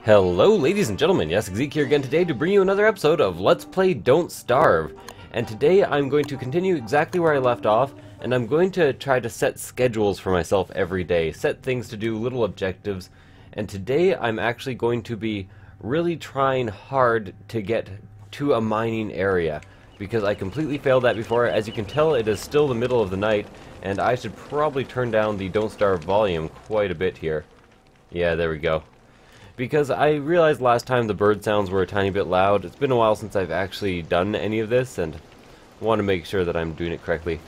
Hello ladies and gentlemen, Yessik here again today to bring you another episode of Let's Play Don't Starve. And today I'm going to continue exactly where I left off, and I'm going to try to set schedules for myself every day, set things to do, little objectives, and today I'm actually going to be really trying hard to get to a mining area, because I completely failed that before. As you can tell, it is still the middle of the night, and I should probably turn down the Don't Starve volume quite a bit here. Yeah, there we go. Because I realized last time the bird sounds were a tiny bit loud. It's been a while since I've actually done any of this, and I want to make sure that I'm doing it correctly.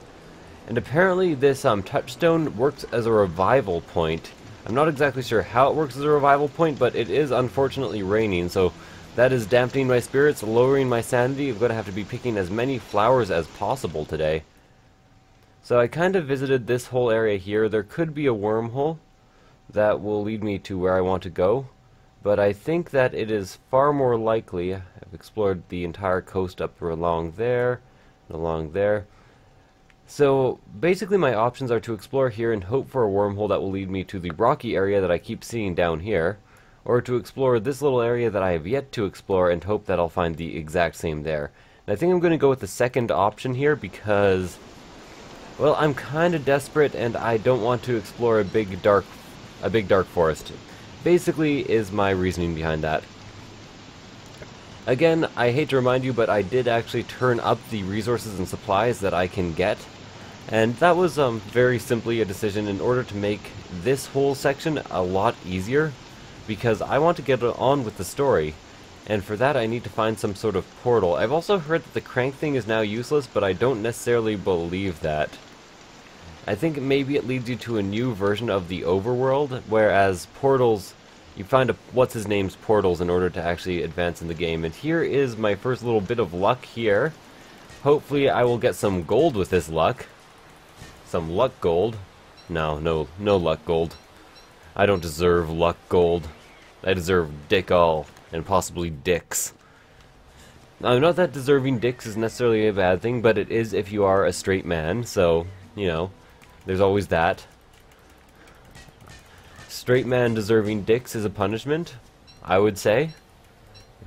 And apparently this touchstone works as a revival point. I'm not exactly sure how it works as a revival point, but it is unfortunately raining, so that is dampening my spirits, lowering my sanity. I'm going to have to be picking as many flowers as possible today. So I kind of visited this whole area here. There could be a wormhole that will lead me to where I want to go. But I think that it is far more likely. I've explored the entire coast up along there, and along there. So basically my options are to explore here and hope for a wormhole that will lead me to the rocky area that I keep seeing down here, or to explore this little area that I have yet to explore and hope that I'll find the exact same there. And I think I'm going to go with the second option here because, well, I'm kind of desperate and I don't want to explore a big dark forest. Basically is my reasoning behind that. Again, I hate to remind you, but I did actually turn up the resources and supplies that I can get, and that was very simply a decision in order to make this whole section a lot easier, because I want to get on with the story, and for that I need to find some sort of portal. I've also heard that the crank thing is now useless, but I don't necessarily believe that. I think maybe it leads you to a new version of the overworld, whereas portals, you find what's-his-name's portals in order to actually advance in the game. And here is my first little bit of luck here. Hopefully I will get some gold with this luck. Some luck gold. No luck gold. I don't deserve luck gold. I deserve dick all, and possibly dicks. Now, not that deserving dicks is necessarily a bad thing, but it is if you are a straight man, so, you know. There's always that. Straight man deserving dicks is a punishment, I would say.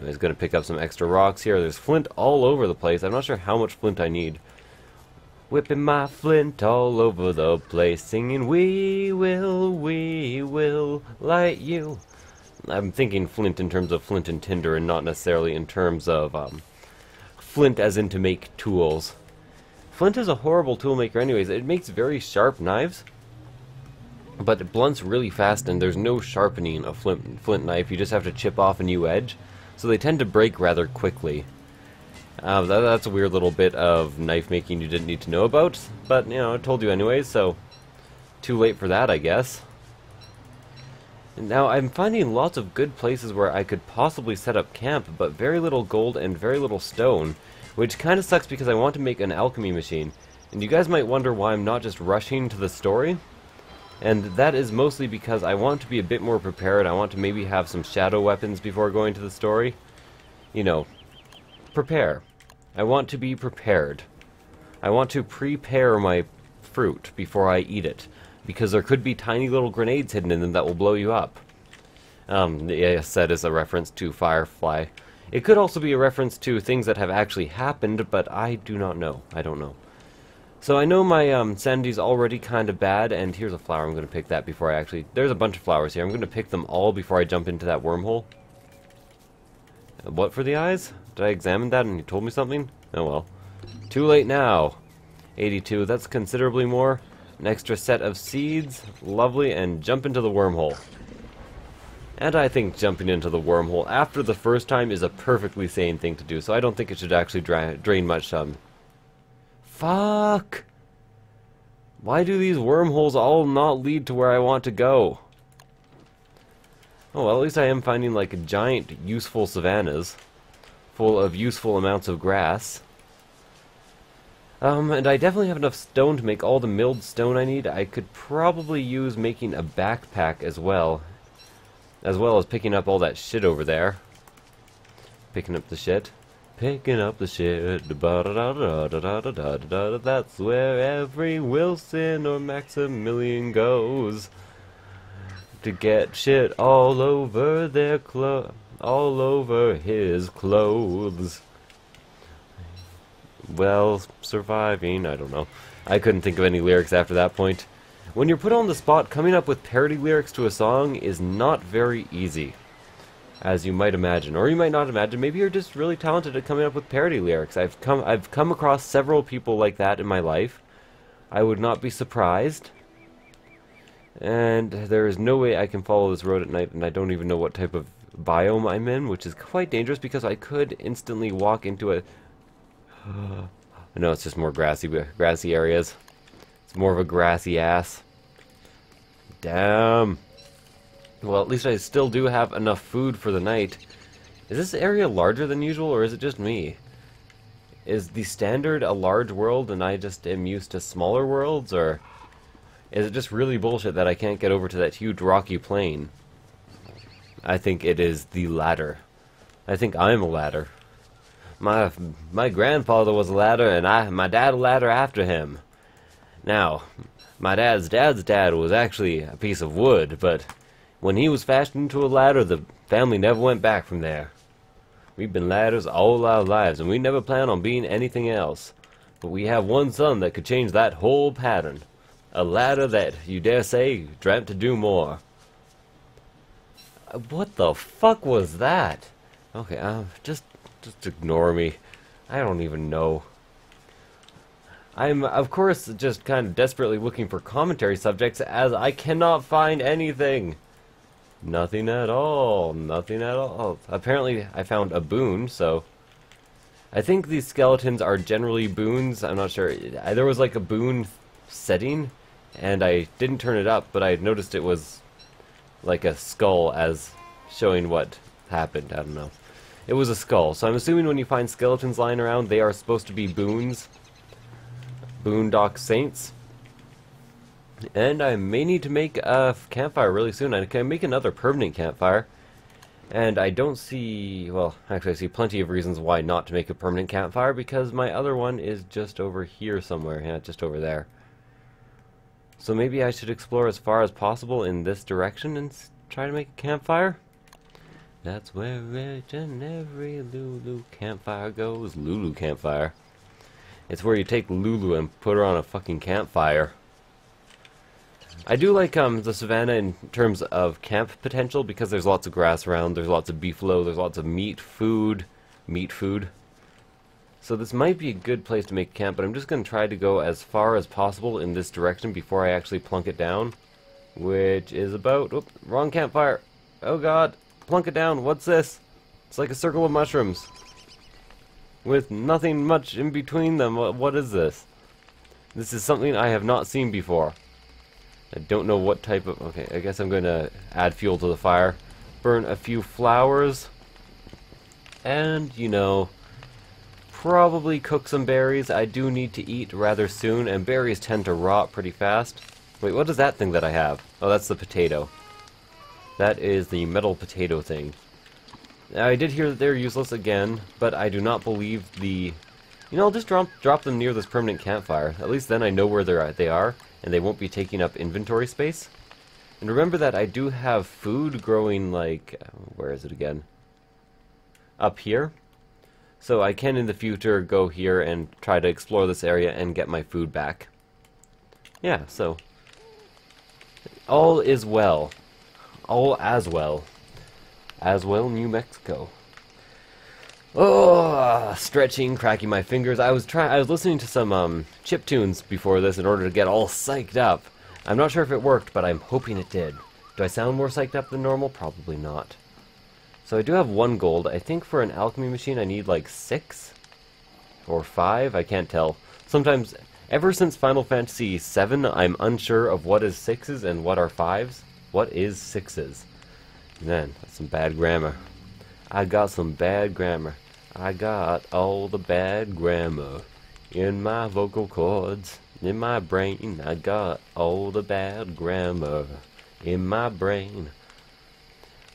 He's going to pick up some extra rocks here. There's flint all over the place. I'm not sure how much flint I need. Whipping my flint all over the place, singing, we will light you. I'm thinking flint in terms of flint and tinder, and not necessarily in terms of flint as in to make tools. Flint is a horrible tool maker anyways. It makes very sharp knives, but it blunts really fast, and there's no sharpening a flint knife. You just have to chip off a new edge, so they tend to break rather quickly. That's a weird little bit of knife making you didn't need to know about, but, you know, I told you anyways, so too late for that, I guess. And now I'm finding lots of good places where I could possibly set up camp, but very little gold and very little stone. Which kind of sucks because I want to make an alchemy machine. And you guys might wonder why I'm not just rushing to the story. And that is mostly because I want to be a bit more prepared. I want to maybe have some shadow weapons before going to the story. You know, prepare. I want to be prepared. I want to prepare my fruit before I eat it. Because there could be tiny little grenades hidden in them that will blow you up. Yes, that is a reference to Firefly. It could also be a reference to things that have actually happened, but I do not know. I don't know. So I know my sanity's already kind of bad, and here's a flower. I'm going to pick that before I actually... There's a bunch of flowers here. I'm going to pick them all before I jump into that wormhole. What for the eyes? Did I examine that and you told me something? Oh well. Too late now. 82. That's considerably more. An extra set of seeds. Lovely. And jump into the wormhole. And I think jumping into the wormhole after the first time is a perfectly sane thing to do, so I don't think it should actually drain much Fuck! Why do these wormholes all not lead to where I want to go? Oh, well, at least I am finding, like, giant, useful savannas, full of useful amounts of grass. And I definitely have enough stone to make all the milled stone I need. I could probably use making a backpack as well as picking up all that shit over there. Picking up the shit. Picking up the shit. That's where every Wilson or Maximilian goes. to get shit all over their all over his clothes. Well, surviving, I don't know. I couldn't think of any lyrics after that point. When you're put on the spot, coming up with parody lyrics to a song is not very easy, as you might imagine. Or you might not imagine, maybe you're just really talented at coming up with parody lyrics. I've come across several people like that in my life. I would not be surprised. And there is no way I can follow this road at night, and I don't even know what type of biome I'm in, which is quite dangerous because I could instantly walk into a... No, it's just more grassy areas. It's more of a grassy ass. Damn. Well, at least I still do have enough food for the night. Is this area larger than usual, or is it just me? Is the standard a large world and I just am used to smaller worlds, or is it just really bullshit that I can't get over to that huge rocky plain? I think it is the latter. I think I'm a ladder. My grandfather was a ladder, and my dad a ladder after him. Now, my dad's dad was actually a piece of wood, but when he was fashioned into a ladder, the family never went back from there. We've been ladders all our lives, and we never plan on being anything else. But we have one son that could change that whole pattern. A ladder that, you dare say, dreamt to do more. What the fuck was that? Okay, just ignore me. I don't even know. I'm, of course, just kind of desperately looking for commentary subjects, as I cannot find anything. Nothing at all. Nothing at all. Apparently, I found a boon, so... I think these skeletons are generally boons. I'm not sure. There was like a boon setting, and I didn't turn it up, but I noticed it was like a skull as showing what happened. I don't know. It was a skull, so I'm assuming when you find skeletons lying around, they are supposed to be boons. Boondock Saints. And I may need to make a campfire really soon. I can make another permanent campfire. And I don't see... Well, actually I see plenty of reasons why not to make a permanent campfire, because my other one is just over here somewhere. Yeah, just over there. So maybe I should explore as far as possible in this direction and try to make a campfire? That's where each and every Lulu campfire goes. Lulu campfire. It's where you take Lulu and put her on a fucking campfire. I do like the savannah in terms of camp potential, because there's lots of grass around, there's lots of beefalo, there's lots of meat food. So this might be a good place to make camp, but I'm just going to try to go as far as possible in this direction before I actually plunk it down. Which is about... Oop, wrong campfire. Oh god. Plunk it down. What's this? It's like a circle of mushrooms. With nothing much in between them. What is this? This is something I have not seen before. I don't know what type of... Okay, I guess I'm going to add fuel to the fire. Burn a few flowers. And, you know, probably cook some berries. I do need to eat rather soon, and berries tend to rot pretty fast. Wait, what is that thing that I have? Oh, that's the potato. That is the metal potato thing. I did hear that they're useless again, but I do not believe the... You know, I'll just drop them near this permanent campfire. At least then I know where they are, and they won't be taking up inventory space. And remember that I do have food growing, like... Where is it again? Up here. So I can in the future go here and try to explore this area and get my food back. Yeah, so... all is well. All as well. As well, New Mexico. Oh, stretching, cracking my fingers. I was listening to some chip tunes before this in order to get all psyched up. I'm not sure if it worked, but I'm hoping it did. Do I sound more psyched up than normal? Probably not. So I do have 1 gold. I think for an alchemy machine I need like 6 or 5. I can't tell. Sometimes, ever since Final Fantasy VII, I'm unsure of what is 6s and what are 5s. What is 6s? Man, that's some bad grammar. I got some bad grammar. I got all the bad grammar in my vocal cords, in my brain. I got all the bad grammar in my brain.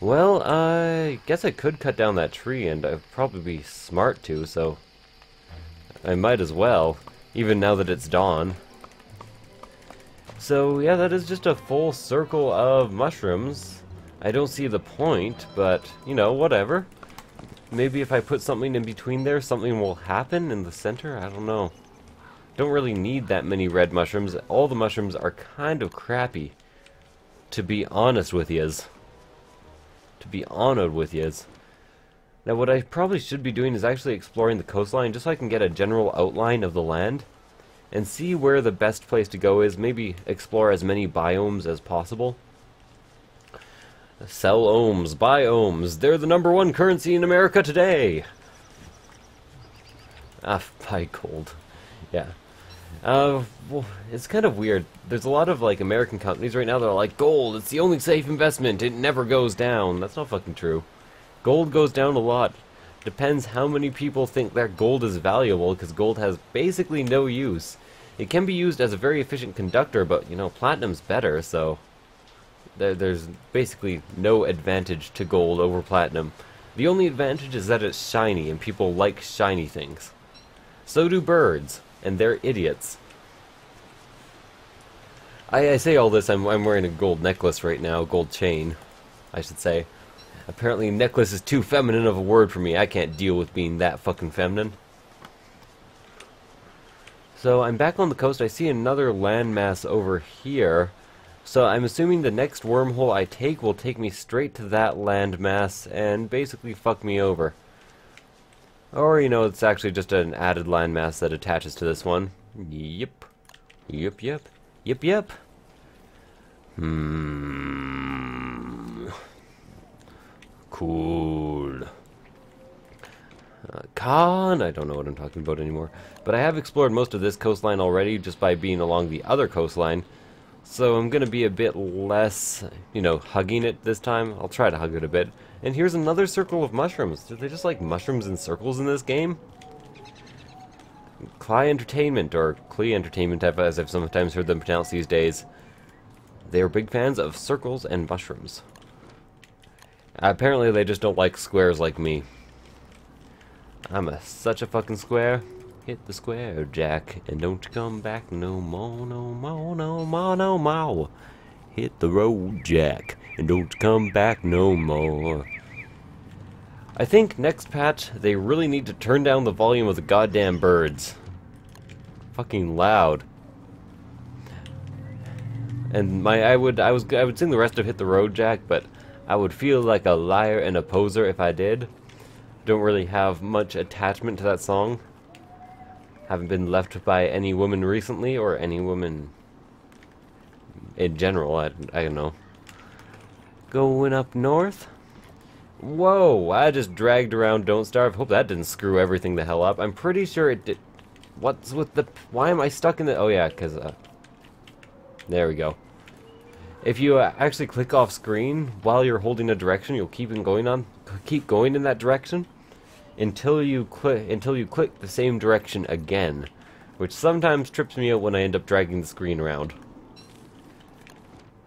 Well, I guess I could cut down that tree, and I'd probably be smart to, so I might as well, even now that it's dawn. So yeah, that is just a full circle of mushrooms. I don't see the point, but, you know, whatever. Maybe if I put something in between there, something will happen in the center? I don't know. Don't really need that many red mushrooms. All the mushrooms are kind of crappy, to be honest with yous. To be honored with yous. Now what I probably should be doing is actually exploring the coastline just so I can get a general outline of the land and see where the best place to go is. Maybe explore as many biomes as possible. Sell ohms, buy ohms. They're the #1 currency in America today. Buy gold. Yeah. Well, it's kind of weird. There's a lot of, like, American companies right now that are like, gold, it's the only safe investment. It never goes down. That's not fucking true. Gold goes down a lot. Depends how many people think that gold is valuable, because gold has basically no use. It can be used as a very efficient conductor, but, you know, platinum's better, so there's basically no advantage to gold over platinum. The only advantage is that it's shiny, and people like shiny things. So do birds, and they're idiots. I say all this, I'm wearing a gold necklace right now, gold chain, I should say. Apparently necklace is too feminine of a word for me. I can't deal with being that fucking feminine. So I'm back on the coast. I see another landmass over here. So I'm assuming the next wormhole I take will take me straight to that landmass and basically fuck me over. Or, you know, it's actually just an added landmass that attaches to this one. Yep. Yep, yep. Yep, yep. Cool. Con? I don't know what I'm talking about anymore. But I have explored most of this coastline already just by being along the other coastline. So I'm going to be a bit less, you know, hugging it this time. I'll try to hug it a bit. And here's another circle of mushrooms. Do they just like mushrooms in circles in this game? Cly Entertainment, or Clee Entertainment, as I've sometimes heard them pronounced these days. They are big fans of circles and mushrooms. Apparently they just don't like squares like me. I'm such a fucking square. Hit the square, Jack, and don't come back no more, no more, no more, no more. Hit the road, Jack, and don't come back no more. I think next patch they really need to turn down the volume of the goddamn birds. Fucking loud. And I would sing the rest of Hit the Road, Jack, but I would feel like a liar and a poser if I did. Don't really have much attachment to that song. Haven't been left by any woman recently, or any woman in general, I don't know. Going up north? Whoa, I just dragged around Don't Starve. Hope that didn't screw everything the hell up. I'm pretty sure it did. What's with the... Why am I stuck in the... Oh yeah, because... there we go. If you actually click off screen while you're holding a direction, you'll keep going in that direction until you click the same direction again, which sometimes trips me out when I end up dragging the screen around.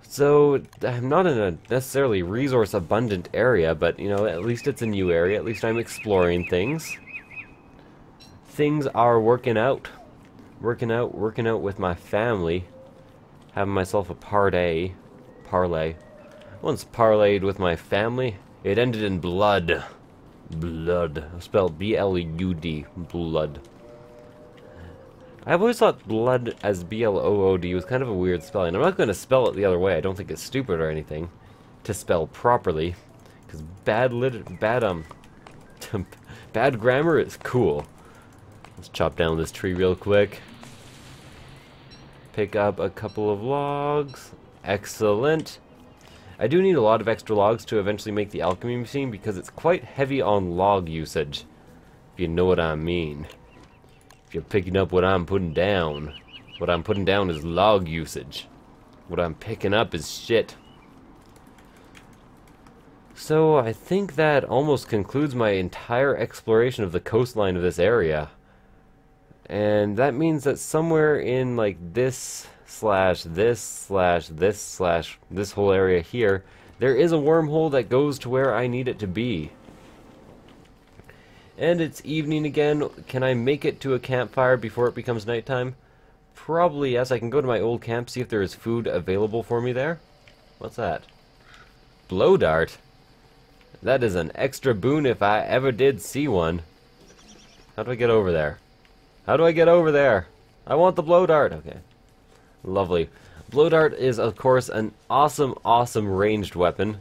So I'm not in a necessarily resource abundant area, but you know, at least it's a new area. At least I'm exploring things. Things are working out with my family. Having myself a parlay. Once parlayed with my family, it ended in blood. Blood. Spelled B-L-U-D. Blood. I've always thought blood as B-L-O-O-D was kind of a weird spelling. I'm not going to spell it the other way. I don't think it's stupid or anything to spell properly, because bad grammar is cool. Let's chop down this tree real quick. Pick up a couple of logs. Excellent. I do need a lot of extra logs to eventually make the alchemy machine because it's quite heavy on log usage, if you know what I mean. If you're picking up what I'm putting down is log usage. What I'm picking up is shit. So I think that almost concludes my entire exploration of the coastline of this area. And that means that somewhere in like this this whole area here, there is a wormhole that goes to where I need it to be. And it's evening again. Can I make it to a campfire before it becomes nighttime? Probably, yes. I can go to my old camp, see if there is food available for me there. What's that? Blow dart? That is an extra boon if I ever did see one. How do I get over there? How do I get over there? I want the blow dart. Okay. Lovely. Blow dart is, of course, an awesome, awesome ranged weapon.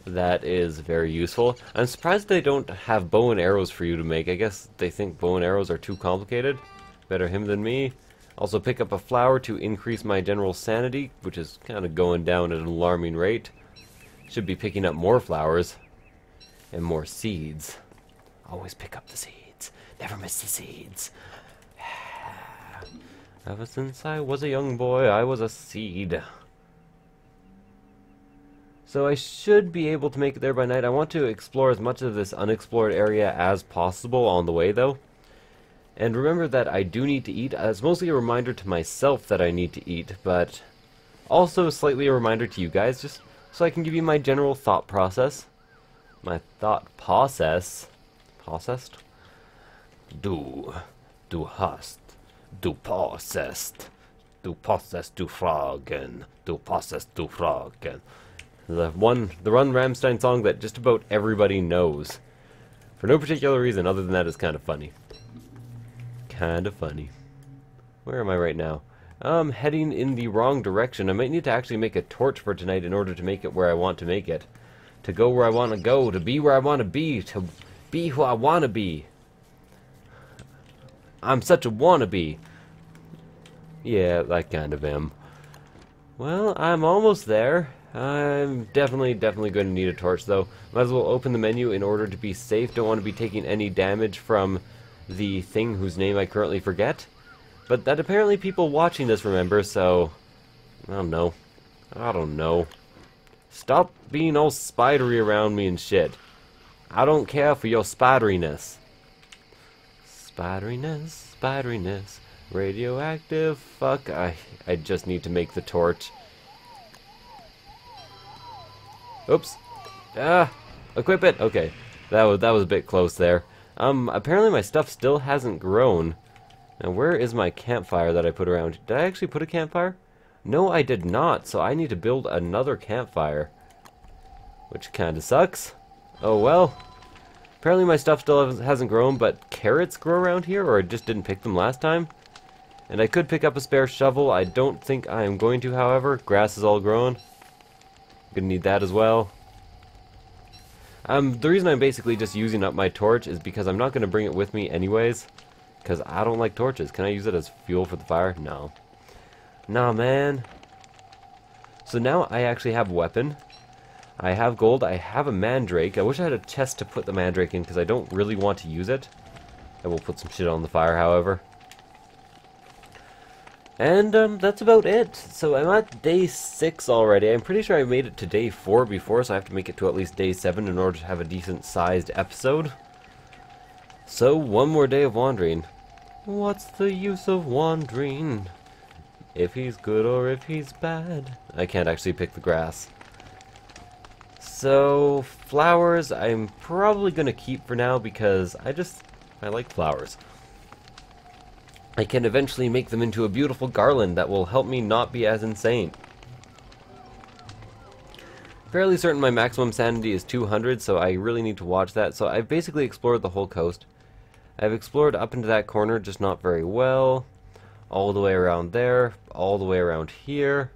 That is very useful. I'm surprised they don't have bow and arrows for you to make. I guess they think bow and arrows are too complicated. Better him than me. Also pick up a flower to increase my general sanity, which is kind of going down at an alarming rate. Should be picking up more flowers. And more seeds. Always pick up the seeds. Never miss the seeds. Ever since I was a young boy, I was a seed. So I should be able to make it there by night. I want to explore as much of this unexplored area as possible on the way, though. And remember that I do need to eat. It's mostly a reminder to myself that I need to eat, but also slightly a reminder to you guys, just so I can give you my general thought process. My thought process. Processed? Du hast, du possessed, du possessed, du fragen, du possessed, du fragen. The Run Rammstein song that just about everybody knows. For no particular reason other than that it's kind of funny. Kind of funny. Where am I right now? I'm heading in the wrong direction. I might need to actually make a torch for tonight in order to make it where I want to make it. To go where I want to go, to be where I want to be who I want to be. I'm such a wannabe. Yeah, I kind of am. Well, I'm almost there. I'm definitely going to need a torch, though. Might as well open the menu in order to be safe. Don't want to be taking any damage from the thing whose name I currently forget. But that apparently people watching this remember, so I don't know. I don't know. Stop being all spidery around me and shit. I don't care for your spideriness. Spideriness, spideriness, radioactive, fuck. I just need to make the torch. Oops. Equip it. Okay. That was a bit close there. Apparently my stuff still hasn't grown. Now where is my campfire that I put around? Did I actually put a campfire? No, I did not, so I need to build another campfire. Which kinda sucks. Oh well. Apparently my stuff still hasn't grown, but carrots grow around here, or I just didn't pick them last time. And I could pick up a spare shovel. I don't think I am going to, however. Grass is all grown. Gonna need that as well. The reason I'm basically just using up my torch is because I'm not gonna bring it with me anyways. Because I don't like torches. Can I use it as fuel for the fire? No. Nah, man. So now I actually have a weapon. I have gold. I have a mandrake. I wish I had a chest to put the mandrake in because I don't really want to use it. I will put some shit on the fire, however. And that's about it. So I'm at day 6 already. I'm pretty sure I made it to day 4 before, so I have to make it to at least day 7 in order to have a decent sized episode. So one more day of wandering. What's the use of wandering? If he's good or if he's bad. I can't actually pick the grass. So flowers I'm probably gonna keep for now because I like flowers. I can eventually make them into a beautiful garland that will help me not be as insane. Fairly certain my maximum sanity is 200, so I really need to watch that. So I've basically explored the whole coast. I've explored up into that corner, just not very well. All the way around there, all the way around here,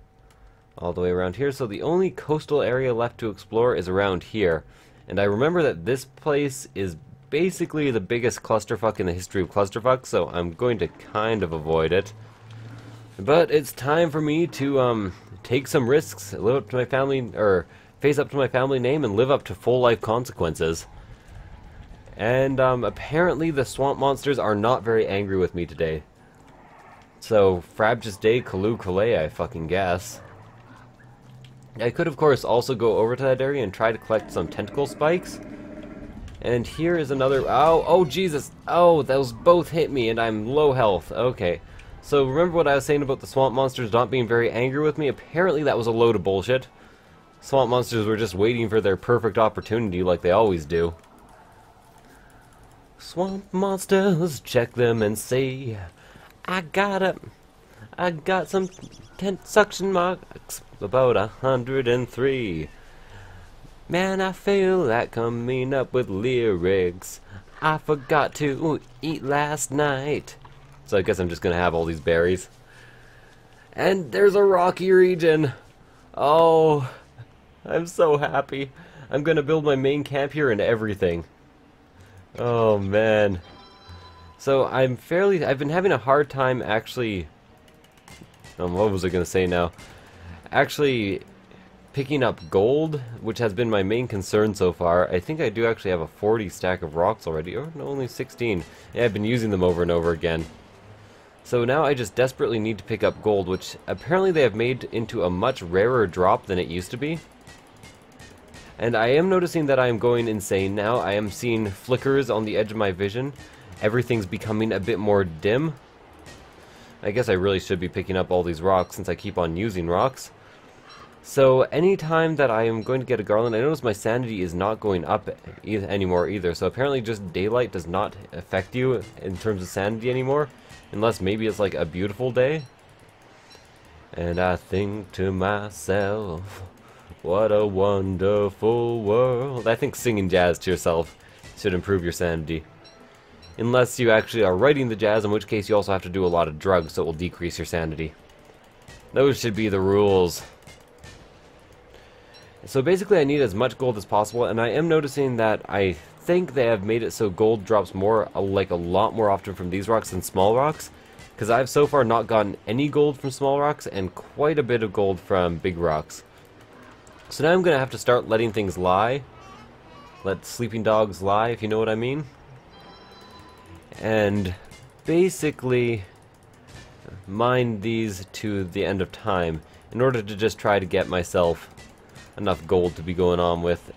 all the way around here. So the only coastal area left to explore is around here. And I remember that this place is basically the biggest clusterfuck in the history of clusterfuck, so I'm going to kind of avoid it. But it's time for me to take some risks, live up to my family, or face up to my family name and live up to full life consequences. And apparently the swamp monsters are not very angry with me today. So Frabjous Day Kalu Kalei, I fucking guess. I could of course also go over to that area and try to collect some tentacle spikes. And here is another... Oh, Jesus! Oh, those both hit me and I'm low health. Okay. So remember what I was saying about the swamp monsters not being very angry with me? Apparently that was a load of bullshit. Swamp monsters were just waiting for their perfect opportunity like they always do. Swamp monsters, check them and say, I got it. I got some tent suction marks, about 103. Man, I feel like coming up with lyrics. I forgot to eat last night. So I guess I'm just gonna have all these berries. And there's a rocky region. Oh, I'm so happy. I'm gonna build my main camp here and everything. Oh man. So I've been having a hard time actually, what was I gonna say now? Actually picking up gold, which has been my main concern so far. I think I do actually have a 40 stack of rocks already. Oh, no, only 16. Yeah, I've been using them over and over again. So now I just desperately need to pick up gold, which apparently they have made into a much rarer drop than it used to be. And I am noticing that I am going insane now. I am seeing flickers on the edge of my vision. Everything's becoming a bit more dim. I guess I really should be picking up all these rocks since I keep on using rocks. So anytime that I am going to get a garland, I notice my sanity is not going up anymore either. So apparently just daylight does not affect you in terms of sanity anymore. Unless maybe it's like a beautiful day. And I think to myself, what a wonderful world. I think singing jazz to yourself should improve your sanity. Unless you actually are writing the jazz, in which case you also have to do a lot of drugs, so it will decrease your sanity. Those should be the rules. So basically I need as much gold as possible, and I am noticing that I think they have made it so gold drops more, like a lot more often from these rocks than small rocks. Because I've so far not gotten any gold from small rocks, and quite a bit of gold from big rocks. So now I'm going to have to start letting things lie. Let sleeping dogs lie, if you know what I mean. And basically mine these to the end of time in order to just try to get myself enough gold to be going on with.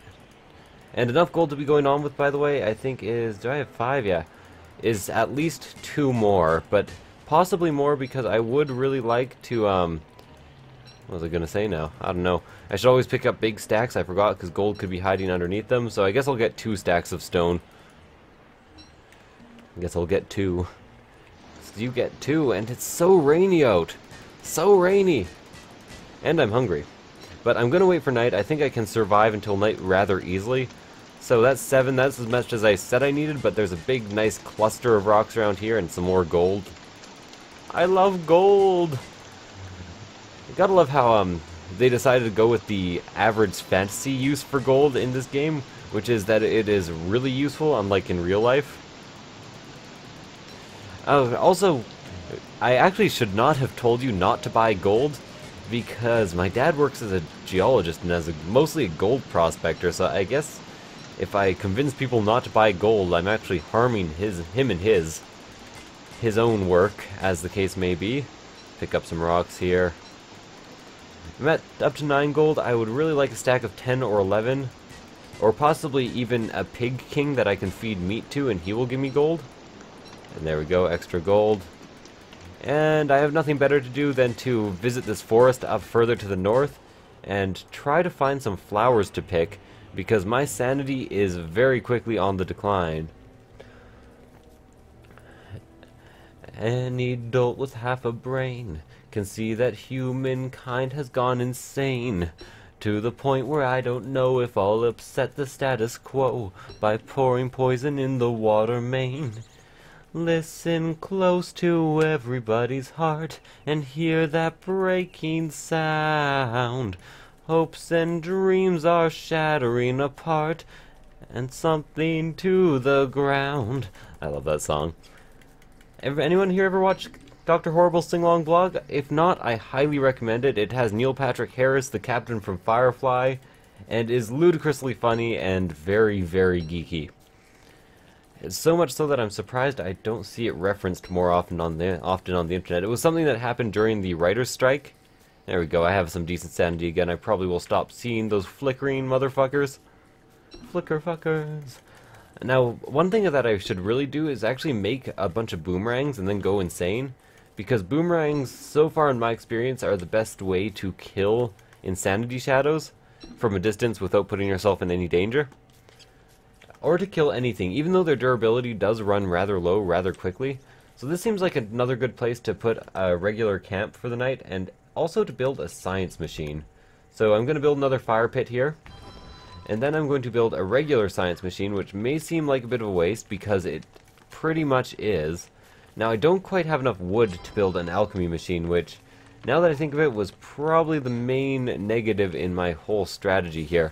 And enough gold to be going on with, by the way, I think is, do I have 5? Yeah. Is at least 2 more, but possibly more because I would really like to, what was I going to say now? I don't know. I should always pick up big stacks, I forgot, because gold could be hiding underneath them, so I guess I'll get 2 stacks of stone. I guess I'll get 2. So you get 2, and it's so rainy out. So rainy. And I'm hungry. But I'm going to wait for night. I think I can survive until night rather easily. So that's 7. That's as much as I said I needed, but there's a big, nice cluster of rocks around here and some more gold. I love gold! You gotta love how they decided to go with the average fantasy use for gold in this game, which is that it is really useful, unlike in real life. Also, I actually should not have told you not to buy gold, because my dad works as a geologist and as mostly a gold prospector, so I guess if I convince people not to buy gold, I'm actually harming him and his own work, as the case may be. Pick up some rocks here. I'm at up to 9 gold. I would really like a stack of 10 or 11, or possibly even a pig king that I can feed meat to and he will give me gold. And there we go, extra gold. And I have nothing better to do than to visit this forest up further to the north and try to find some flowers to pick, because my sanity is very quickly on the decline. Any dolt with half a brain can see that humankind has gone insane, to the point where I don't know if I'll upset the status quo by pouring poison in the water main. Listen close to everybody's heart and hear that breaking sound. Hopes and dreams are shattering apart and something to the ground. I love that song. Anyone here ever watch Dr. Horrible's Sing-Along blog? If not, I highly recommend it. It has Neil Patrick Harris, the captain from Firefly, and is ludicrously funny and very, very geeky. It's so much so that I'm surprised I don't see it referenced more often on the internet. It was something that happened during the writer's strike. There we go, I have some decent sanity again. I probably will stop seeing those flickering motherfuckers. Flicker fuckers. Now, one thing that I should really do is actually make a bunch of boomerangs and then go insane. Because boomerangs, so far in my experience, are the best way to kill insanity shadows from a distance without putting yourself in any danger. Or to kill anything, even though their durability does run rather low rather quickly. So this seems like another good place to put a regular camp for the night, and also to build a science machine. So I'm going to build another fire pit here, and then I'm going to build a regular science machine, which may seem like a bit of a waste, because it pretty much is. Now I don't quite have enough wood to build an alchemy machine, which, now that I think of it, was probably the main negative in my whole strategy here.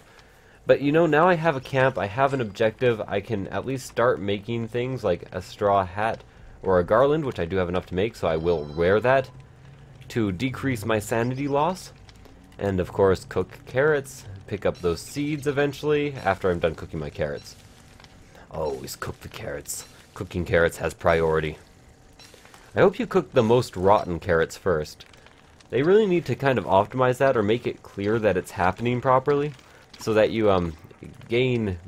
But you know, now I have a camp, I have an objective, I can at least start making things like a straw hat or a garland, which I do have enough to make, so I will wear that to decrease my sanity loss. And of course, cook carrots, pick up those seeds eventually after I'm done cooking my carrots. Always cook the carrots. Cooking carrots has priority. I hope you cook the most rotten carrots first. They really need to kind of optimize that, or make it clear that it's happening properly, so that you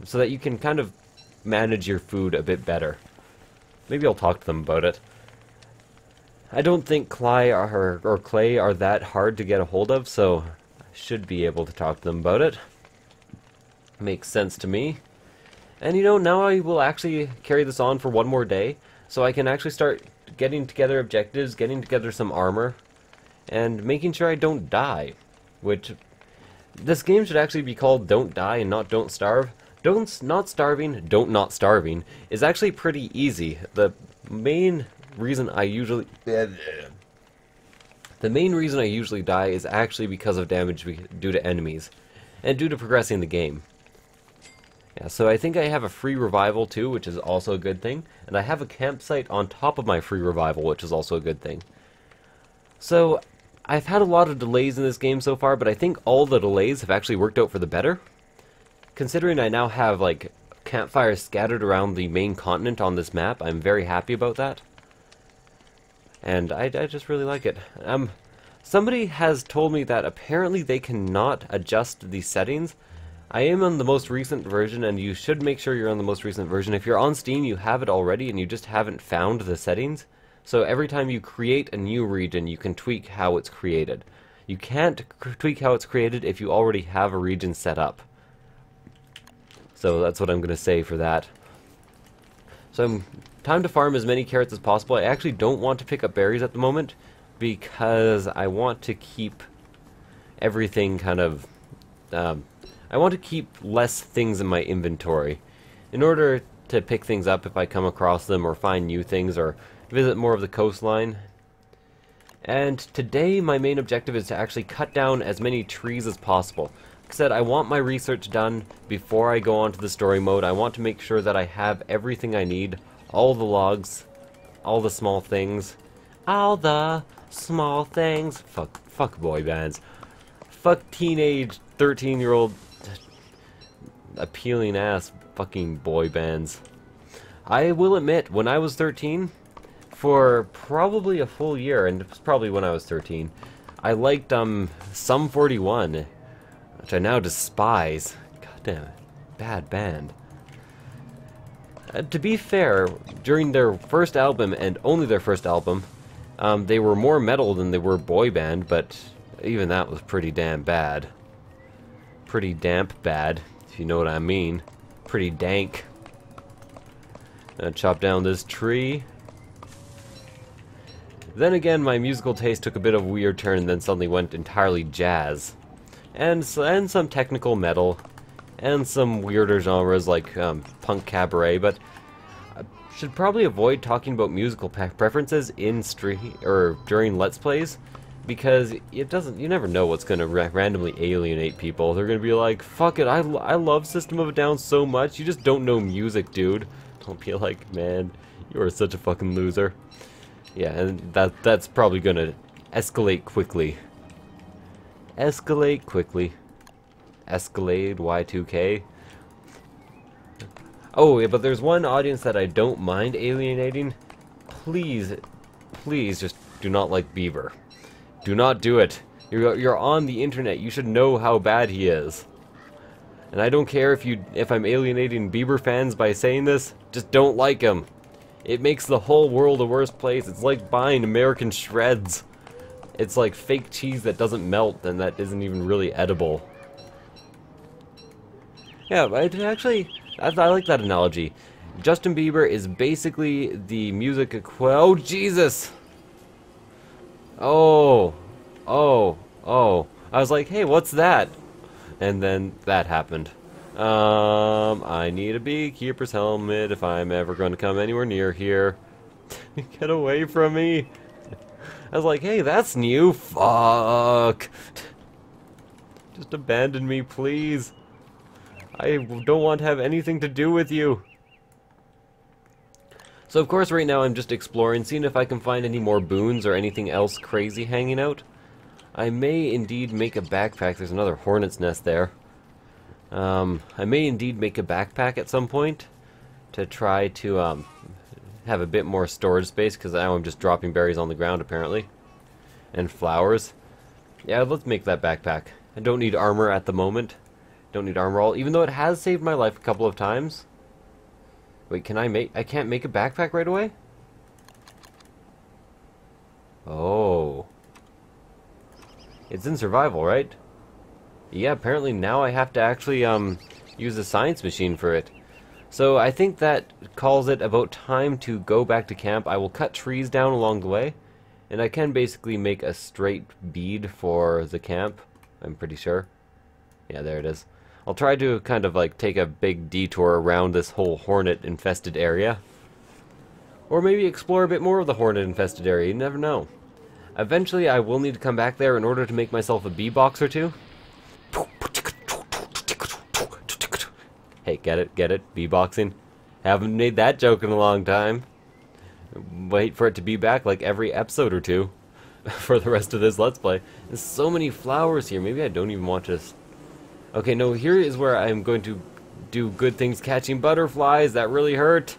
so that you can kind of manage your food a bit better. Maybe I'll talk to them about it. I don't think clay are that hard to get a hold of, so I should be able to talk to them about it. Makes sense to me. And you know, now I will actually carry this on for one more day, so I can actually start getting together objectives, getting together some armor, and making sure I don't die. Which, this game should actually be called Don't Die and not Don't Starve. Don't Not Starving is actually pretty easy. The main reason I usually die is actually because of damage due to enemies, and due to progressing the game. Yeah, so I think I have a free revival too, which is also a good thing, and I have a campsite on top of my free revival, which is also a good thing. So, I've had a lot of delays in this game so far, but I think all the delays have actually worked out for the better. Considering I now have, like, campfires scattered around the main continent on this map, I'm very happy about that. And I just really like it. Somebody has told me that apparently they cannot adjust the settings. I am on the most recent version, and you should make sure you're on the most recent version. If you're on Steam, you have it already, and you just haven't found the settings. So every time you create a new region, you can tweak how it's created. You can't tweak how it's created if you already have a region set up. So that's what I'm going to say for that. So time to farm as many carrots as possible. I actually don't want to pick up berries at the moment, because I want to keep everything kind of... I want to keep less things in my inventory in order to pick things up if I come across them, or find new things, or visit more of the coastline. And today my main objective is to actually cut down as many trees as possible. Like I said, I want my research done before I go on to the story mode. I want to make sure that I have everything I need, all the logs, all the small things. All the small things. Fuck boy bands. Fuck teenage 13-year-old appealing ass fucking boy bands. I will admit, when I was 13, for probably a full year, and it was probably when I was 13, I liked Sum 41, which I now despise. God damn it. Bad band. To be fair, during their first album, and only their first album, they were more metal than they were boy band, but even that was pretty damn bad. Pretty damp bad, if you know what I mean. Pretty dank. Chop down this tree. Then again, my musical taste took a bit of a weird turn, and then suddenly went entirely jazz. And some technical metal. And some weirder genres like punk cabaret, but I should probably avoid talking about musical preferences in stream or during Let's Plays, because it doesn't. You never know what's gonna randomly alienate people. They're gonna be like, "Fuck it, I love System of a Down so much. You just don't know music, dude." Don't be like, "Man, you are such a fucking loser." Yeah, and that's probably gonna escalate quickly. Escalate quickly. Escalade Y2K. Oh, yeah, but there's one audience that I don't mind alienating. Please, please just do not like Bieber. Do not do it. You're on the internet. You should know how bad he is. And I don't care if I'm alienating Bieber fans by saying this. Just don't like him. It makes the whole world a worse place. It's like buying American shreds. It's like fake cheese that doesn't melt and that isn't even really edible. Yeah, I like that analogy. Justin Bieber is basically the music oh, Jesus! Oh. Oh. Oh. I was like, hey, what's that? And then that happened. I need a beekeeper's helmet if I'm ever going to come anywhere near here. Get away from me. I was like, hey, that's new. Fuck. Just abandon me, please. I don't want to have anything to do with you. So, of course, right now I'm just exploring, seeing if I can find any more boons or anything else crazy hanging out. I may indeed make a backpack. There's another hornet's nest there. I may indeed make a backpack at some point to try to have a bit more storage space, because now I'm just dropping berries on the ground apparently. And flowers. Yeah, let's make that backpack. I don't need armor at the moment. Don't need armor all, even though it has saved my life a couple of times. Wait, I can't make a backpack right away? Oh. It's in survival, right? Yeah, apparently now I have to actually use the science machine for it. So I think that calls it about time to go back to camp. I will cut trees down along the way, and I can basically make a straight bead for the camp, I'm pretty sure. Yeah, there it is. I'll try to kind of like take a big detour around this whole hornet-infested area. Or maybe explore a bit more of the hornet-infested area, you never know. Eventually I will need to come back there in order to make myself a bee box or two. Hey, get it? Get it? Bee-boxing? Haven't made that joke in a long time. Wait for it to be back like every episode or two for the rest of this Let's Play. There's so many flowers here. Maybe I don't even want to... Okay, no, here is where I'm going to do good things catching butterflies. That really hurt.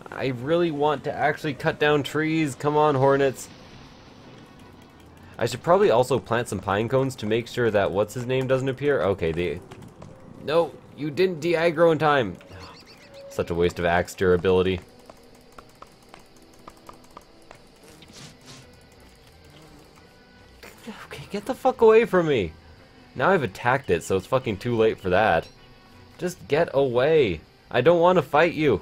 I really want to actually cut down trees. Come on, hornets. I should probably also plant some pine cones to make sure that what's-his-name doesn't appear. Okay, No, you didn't de-aggro in time. Such a waste of axe durability. Okay, get the fuck away from me. Now I've attacked it, so it's fucking too late for that. Just get away. I don't want to fight you.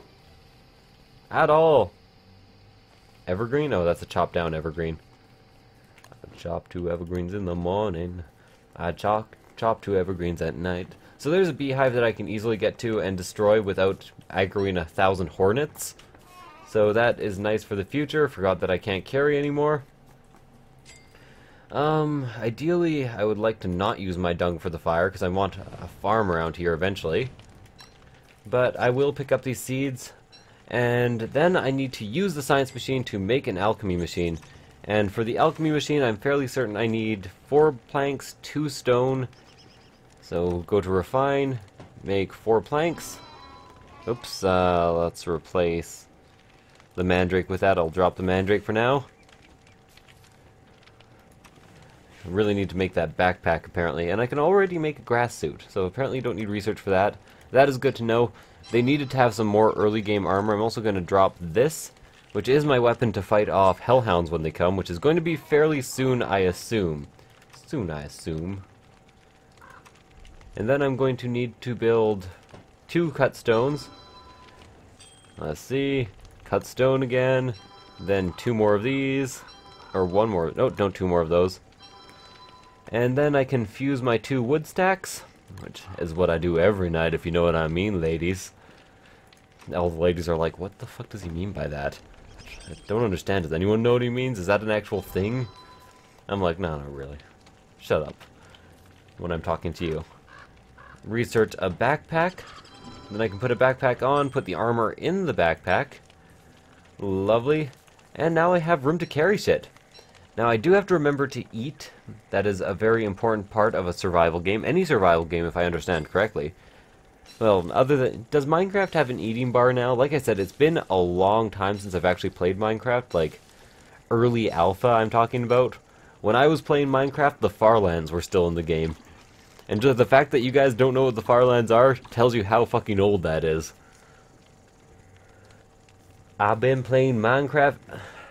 At all. Evergreen? Oh, that's a chopped down evergreen. I chop 2 evergreens in the morning. I chop 2 evergreens at night. So there's a beehive that I can easily get to and destroy without aggroing 1,000 hornets. So that is nice for the future. Forgot that I can't carry anymore. Ideally, I would like to not use my dung for the fire, because I want a farm around here eventually. But I will pick up these seeds, and then I need to use the science machine to make an alchemy machine. And for the alchemy machine, I'm fairly certain I need 4 planks, 2 stone. So go to refine, make 4 planks. Oops, let's replace the mandrake with that. I'll drop the mandrake for now. I really need to make that backpack apparently, and I can already make a grass suit, so apparently you don't need research for that. That is good to know. They needed to have some more early game armor. I'm also going to drop this, which is my weapon to fight off hellhounds when they come, which is going to be fairly soon, I assume. And then I'm going to need to build 2 cut stones. Let's see. Cut stone again. Then 2 more of these. Or 1 more. No, 2 more of those. And then I can fuse my 2 wood stacks, which is what I do every night, if you know what I mean, ladies. All the ladies are like, what the fuck does he mean by that? I don't understand. Does anyone know what he means? Is that an actual thing? I'm like, no, not really. Shut up when I'm talking to you. Research a backpack. Then I can put a backpack on, put the armor in the backpack. Lovely. And now I have room to carry shit. Now I do have to remember to eat. That is a very important part of a survival game. Any survival game, if I understand correctly. Well, does Minecraft have an eating bar now? Like I said, it's been a long time since I've actually played Minecraft. Like, early alpha I'm talking about. When I was playing Minecraft, the Farlands were still in the game. And just the fact that you guys don't know what the Farlands are tells you how fucking old that is. I've been playing Minecraft.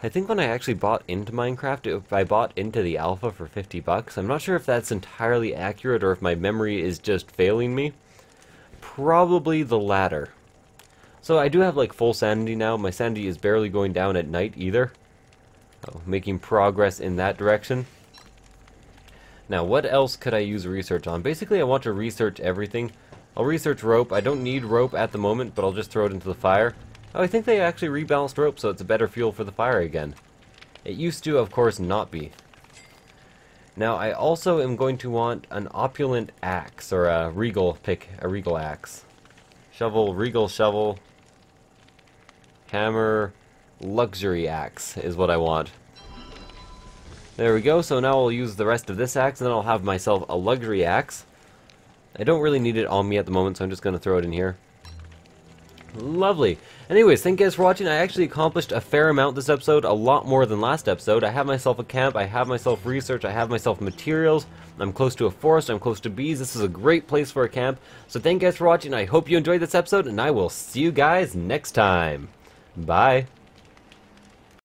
I think when I actually bought into Minecraft, if I bought into the alpha for 50 bucks. I'm not sure if that's entirely accurate or if my memory is just failing me. Probably the latter. So I do have like full sanity now. My sanity is barely going down at night either. Oh, making progress in that direction. Now, what else could I use research on? Basically, I want to research everything. I'll research rope. I don't need rope at the moment, but I'll just throw it into the fire. Oh, I think they actually rebalanced rope, so it's a better fuel for the fire again. It used to, of course, not be. Now, I also am going to want an opulent axe, or a regal axe. Shovel, regal shovel, hammer, luxury axe is what I want. There we go, so now I'll use the rest of this axe, and then I'll have myself a luxury axe. I don't really need it on me at the moment, so I'm just going to throw it in here. Lovely. Anyways, thank you guys for watching. I actually accomplished a fair amount this episode, a lot more than last episode. I have myself a camp, I have myself research, I have myself materials. I'm close to a forest, I'm close to bees. This is a great place for a camp. So thank you guys for watching. I hope you enjoyed this episode, and I will see you guys next time. Bye.